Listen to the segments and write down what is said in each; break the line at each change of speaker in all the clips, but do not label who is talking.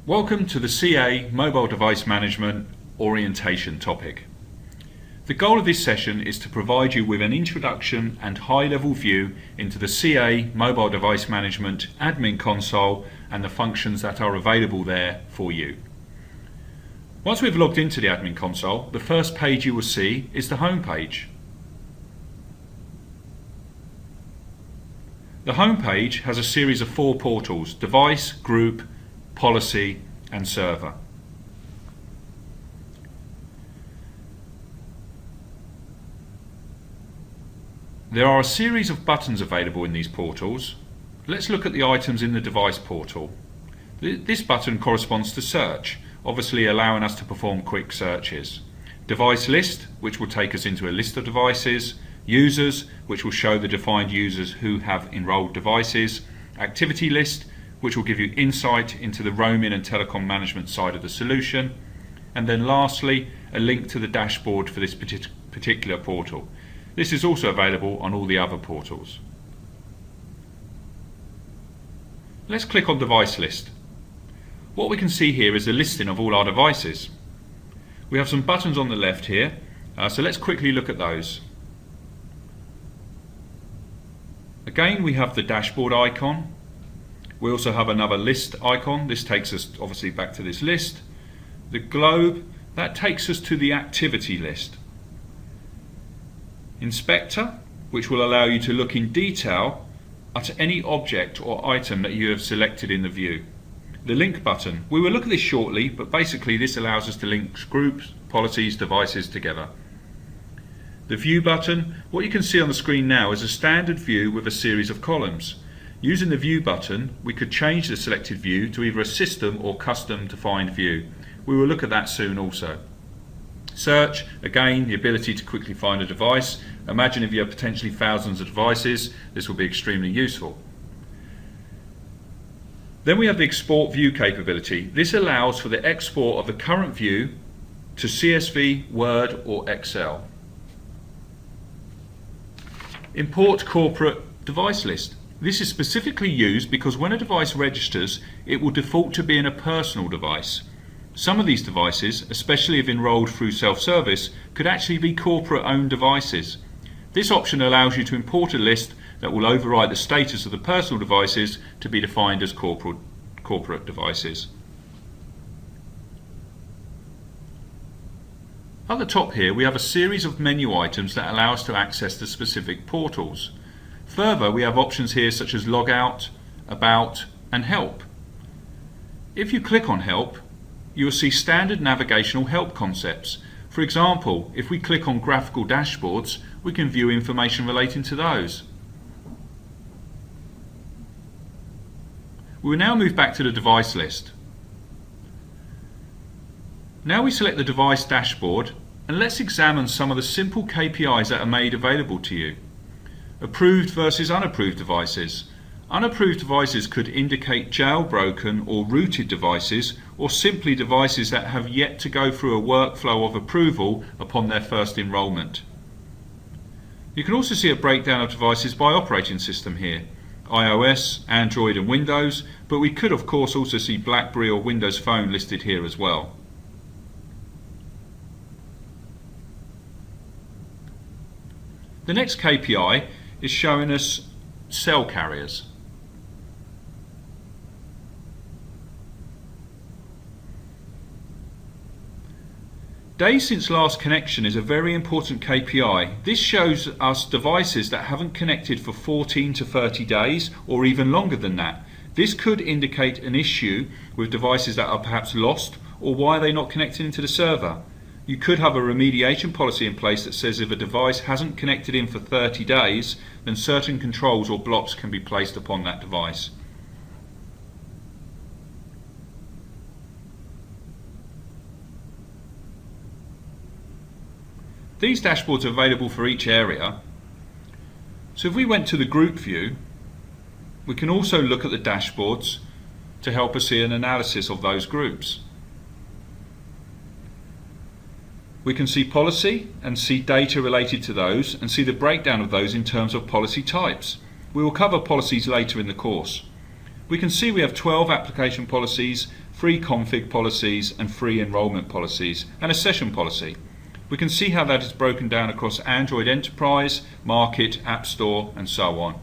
Welcome to the CA Mobile Device Management Orientation topic. The goal of this session is to provide you with an introduction and high-level view into the CA Mobile Device Management Admin Console and the functions that are available there for you. Once we've logged into the Admin Console, the first page you will see is the home page. The home page has a series of 4 portals: Device, Group, Policy and Server. There are a series of buttons available in these portals. Let's look at the items in the Device portal. This button corresponds to Search, obviously allowing us to perform quick searches. Device List, which will take us into a list of devices. Users, which will show the defined users who have enrolled devices. Activity List, which will give you insight into the roaming and telecom management side of the solution. And then lastly, a link to the dashboard for this particular portal. This is also available on all the other portals. Let's click on Device List. What we can see here is a listing of all our devices. We have some buttons on the left here, so let's quickly look at those. Again, we have the dashboard icon. We also have another list icon. This takes us obviously back to this list. The globe, that takes us to the activity list. Inspector, which will allow you to look in detail at any object or item that you have selected in the view. The link button, we will look at this shortly, but basically this allows us to link groups, policies, devices together. The view button, what you can see on the screen now is a standard view with a series of columns. Using the view button, we could change the selected view to either a system or custom defined view. We will look at that soon also. Search, again, the ability to quickly find a device. Imagine if you have potentially thousands of devices, this will be extremely useful. Then we have the export view capability. This allows for the export of the current view to CSV, Word or Excel. Import corporate device list. This is specifically used because when a device registers, it will default to being a personal device. Some of these devices, especially if enrolled through self-service, could actually be corporate-owned devices. This option allows you to import a list that will override the status of the personal devices to be defined as corporate devices. At the top here, we have a series of menu items that allow us to access the specific portals. Further, we have options here such as Logout, About and Help. If you click on Help, you will see standard navigational help concepts. For example, if we click on graphical dashboards, we can view information relating to those. We will now move back to the device list. Now we select the device dashboard and let's examine some of the simple KPIs that are made available to you. Approved versus unapproved devices. Unapproved devices could indicate jailbroken or rooted devices, or simply devices that have yet to go through a workflow of approval upon their first enrolment. You can also see a breakdown of devices by operating system here. iOS, Android and Windows, but we could of course also see BlackBerry or Windows Phone listed here as well. The next KPI is showing us cell carriers. Days since last connection is a very important KPI. This shows us devices that haven't connected for 14 to 30 days or even longer than that. This could indicate an issue with devices that are perhaps lost or why they're not connecting into the server. You could have a remediation policy in place that says if a device hasn't connected in for 30 days, then certain controls or blocks can be placed upon that device. These dashboards are available for each area. So if we went to the group view, we can also look at the dashboards to help us see an analysis of those groups. We can see policy and see data related to those and see the breakdown of those in terms of policy types. We will cover policies later in the course. We can see we have 12 application policies, free config policies and free enrollment policies, and a session policy. We can see how that is broken down across Android Enterprise, Market, App Store, and so on.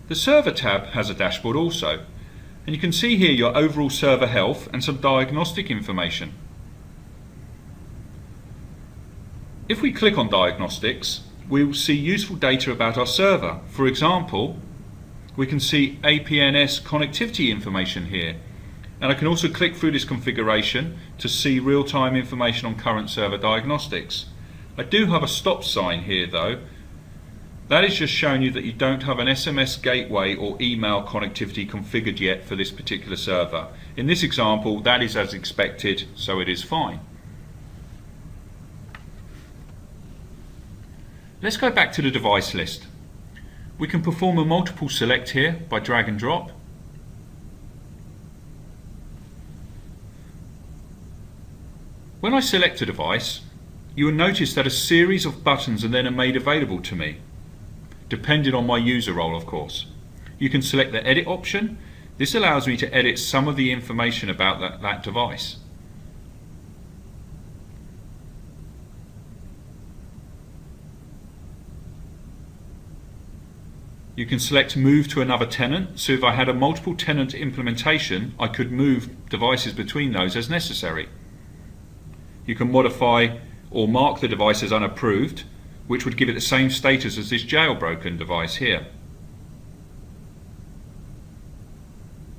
The Server tab has a dashboard also, and you can see here your overall server health and some diagnostic information. If we click on Diagnostics, we will see useful data about our server. For example, we can see APNS connectivity information here, and I can also click through this configuration to see real-time information on current server diagnostics. I do have a stop sign here though. That is just showing you that you don't have an SMS gateway or email connectivity configured yet for this particular server. In this example, that is as expected, so it is fine. Let's go back to the device list. We can perform a multiple select here by drag and drop. When I select a device, you will notice that a series of buttons are then made available to me, depending on my user role, of course. You can select the edit option. This allows me to edit some of the information about that device. You can select move to another tenant, so if I had a multiple tenant implementation, I could move devices between those as necessary. You can modify or mark the device as unapproved, which would give it the same status as this jailbroken device here.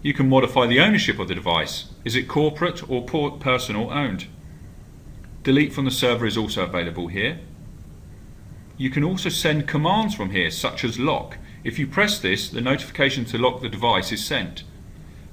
You can modify the ownership of the device. Is it corporate or personal owned? Delete from the server is also available here. You can also send commands from here, such as lock. If you press this, the notification to lock the device is sent.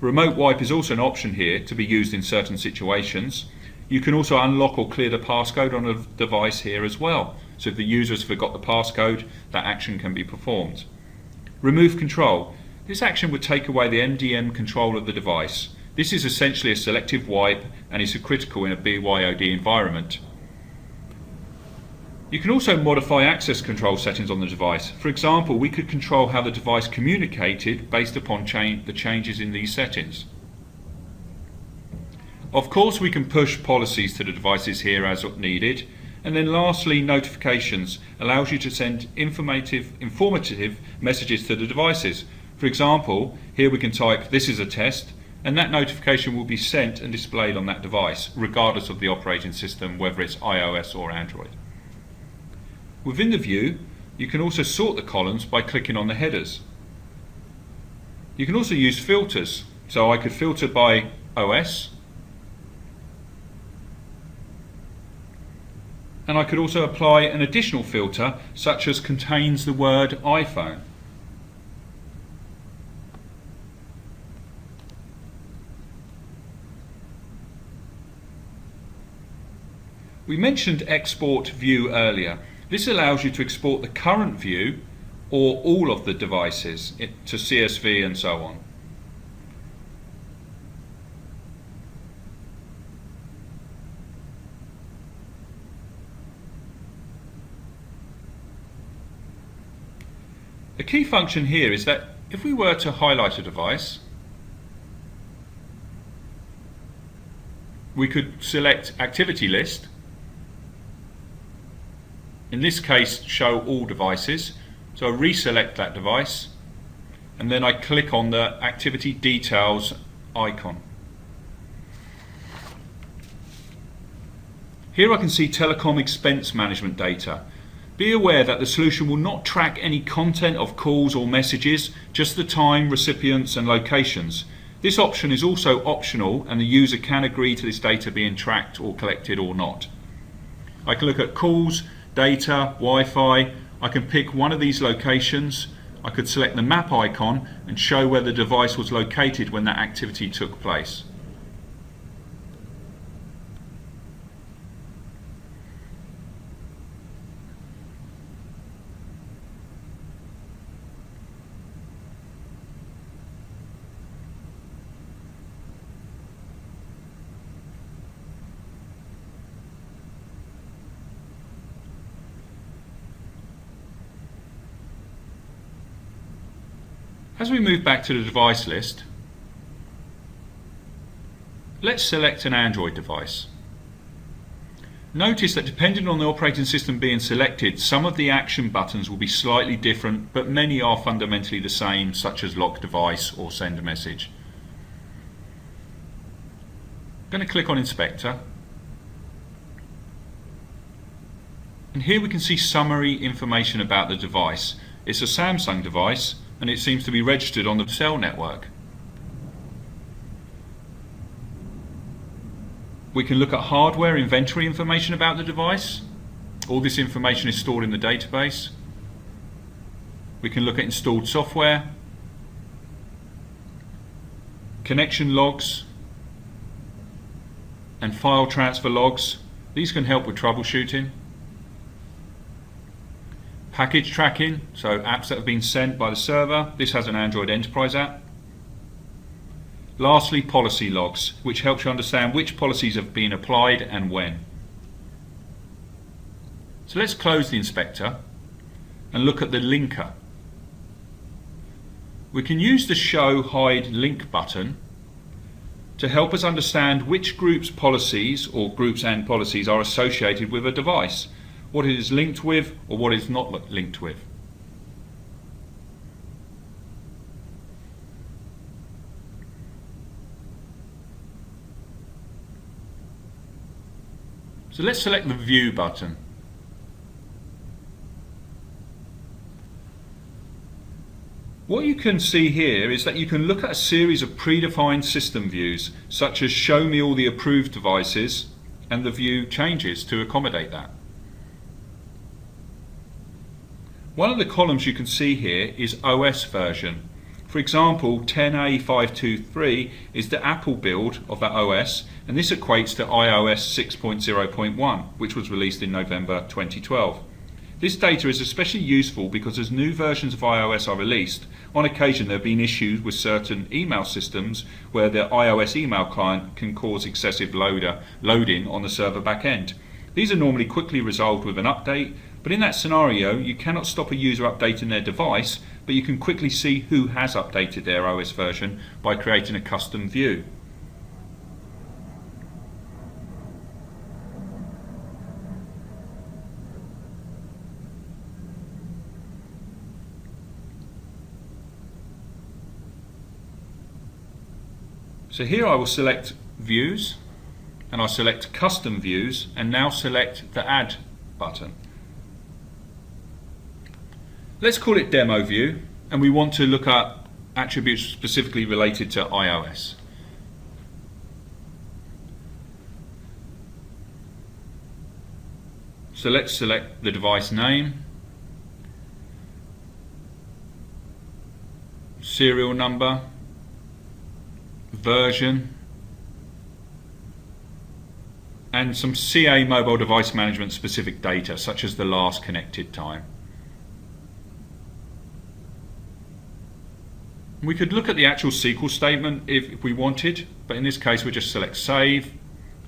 Remote wipe is also an option here to be used in certain situations. You can also unlock or clear the passcode on a device here as well. So if the user has forgot the passcode, that action can be performed. Remove control. This action would take away the MDM control of the device. This is essentially a selective wipe and is critical in a BYOD environment. You can also modify access control settings on the device. For example, we could control how the device communicated based upon the changes in these settings. Of course, we can push policies to the devices here as needed. And then lastly, notifications allows you to send informative messages to the devices. For example, here we can type "this is a test," and that notification will be sent and displayed on that device, regardless of the operating system, whether it's iOS or Android. Within the view, you can also sort the columns by clicking on the headers. You can also use filters, so I could filter by OS, and I could also apply an additional filter such as contains the word iPhone. We mentioned export view earlier. This allows you to export the current view or all of the devices to CSV and so on. The key function here is that if we were to highlight a device, we could select activity list. In this case, show all devices. So I reselect that device and then I click on the activity details icon. Here I can see telecom expense management data. Be aware that the solution will not track any content of calls or messages, just the time, recipients and locations. This option is also optional and the user can agree to this data being tracked or collected or not. I can look at calls, data, Wi-Fi. I can pick one of these locations. I could select the map icon and show where the device was located when that activity took place. As we move back to the device list, let's select an Android device. Notice that depending on the operating system being selected, some of the action buttons will be slightly different, but many are fundamentally the same, such as lock device or send a message. I'm going to click on Inspector. And here we can see summary information about the device. It's a Samsung device and it seems to be registered on the cell network. We can look at hardware inventory information about the device. All this information is stored in the database. We can look at installed software, connection logs, and file transfer logs. These can help with troubleshooting. Package tracking, so apps that have been sent by the server. This has an Android Enterprise app. Lastly, policy logs, which helps you understand which policies have been applied and when. So let's close the inspector and look at the linker. We can use the Show Hide Link button to help us understand which groups policies or groups and policies are associated with a device, what it is linked with or what it is not linked with. So let's select the View button. What you can see here is that you can look at a series of predefined system views, such as Show me all the approved devices, and the view changes to accommodate that. One of the columns you can see here is OS version. For example, 10A523 is the Apple build of that OS, and this equates to iOS 6.0.1, which was released in November 2012. This data is especially useful because as new versions of iOS are released, on occasion there have been issues with certain email systems where the iOS email client can cause excessive loading on the server backend. These are normally quickly resolved with an update, but in that scenario you cannot stop a user updating their device, but you can quickly see who has updated their OS version by creating a custom view. So here I will select Views, and I'll select Custom Views, and now select the Add button. Let's call it Demo View, and we want to look at attributes specifically related to iOS. So let's select the device name, serial number, version, and some CA mobile device management specific data, such as the last connected time. We could look at the actual SQL statement if we wanted, but in this case we just select Save,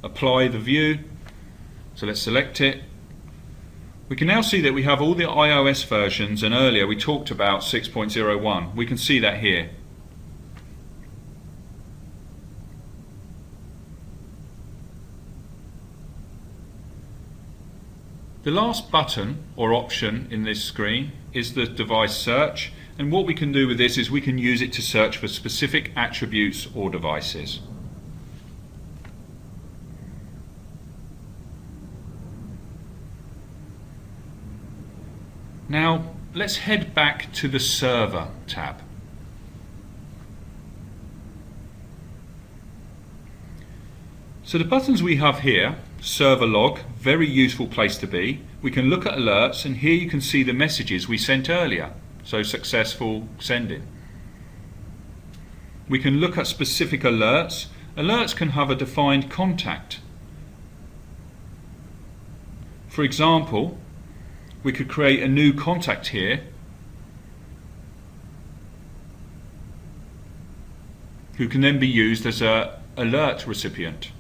apply the view. So let's select it. We can now see that we have all the iOS versions, and earlier we talked about 6.01. We can see that here. The last button or option in this screen is the device search, and what we can do with this is we can use it to search for specific attributes or devices. Now let's head back to the Server tab. So the buttons we have here, Server Log, very useful place to be. We can look at alerts, and here you can see the messages we sent earlier, so successful sending. We can look at specific alerts. Alerts can have a defined contact. For example, we could create a new contact here who can then be used as an alert recipient.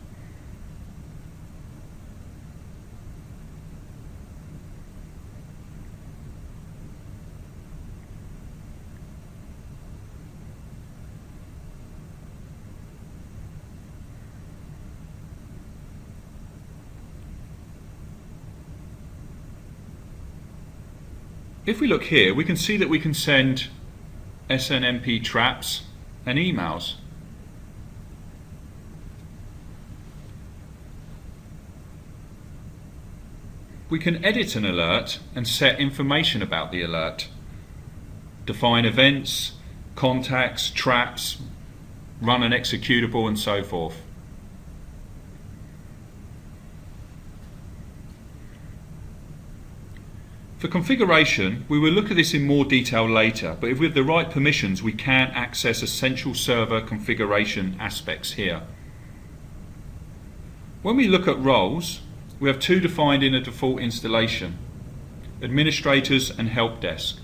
If we look here, we can see that we can send SNMP traps and emails. We can edit an alert and set information about the alert, define events, contacts, traps, run an executable, and so forth. For configuration, we will look at this in more detail later, but if we have the right permissions, we can access essential server configuration aspects here. When we look at roles, we have two defined in a default installation: administrators and help desk.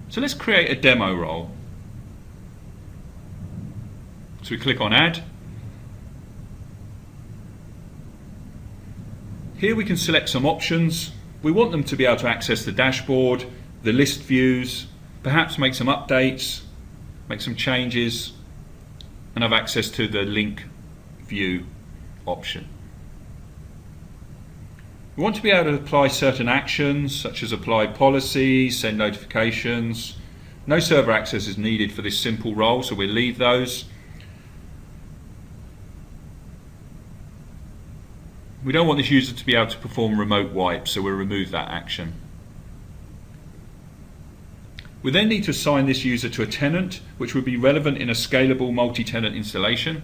So let's create a demo role. So we click on Add. Here we can select some options. We want them to be able to access the dashboard, the list views, perhaps make some updates, make some changes, and have access to the link view option. We want to be able to apply certain actions, such as apply policies, send notifications. No server access is needed for this simple role, so we'll leave those. We don't want this user to be able to perform remote wipes, so we'll remove that action. We then need to assign this user to a tenant, which would be relevant in a scalable multi-tenant installation.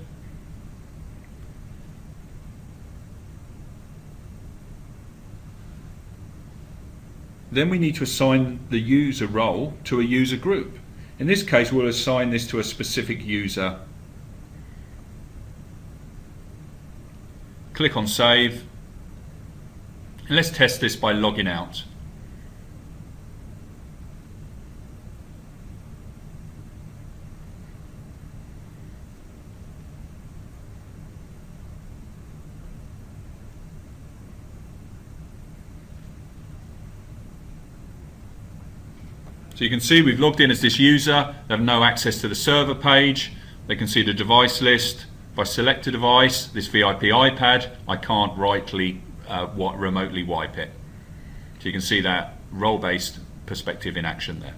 Then we need to assign the user role to a user group. In this case, we'll assign this to a specific user. Click on Save, and let's test this by logging out. So you can see we've logged in as this user. They have no access to the server page. They can see the device list. If I select a device, this VIP iPad, I can't remotely wipe it. So you can see that role-based perspective in action there.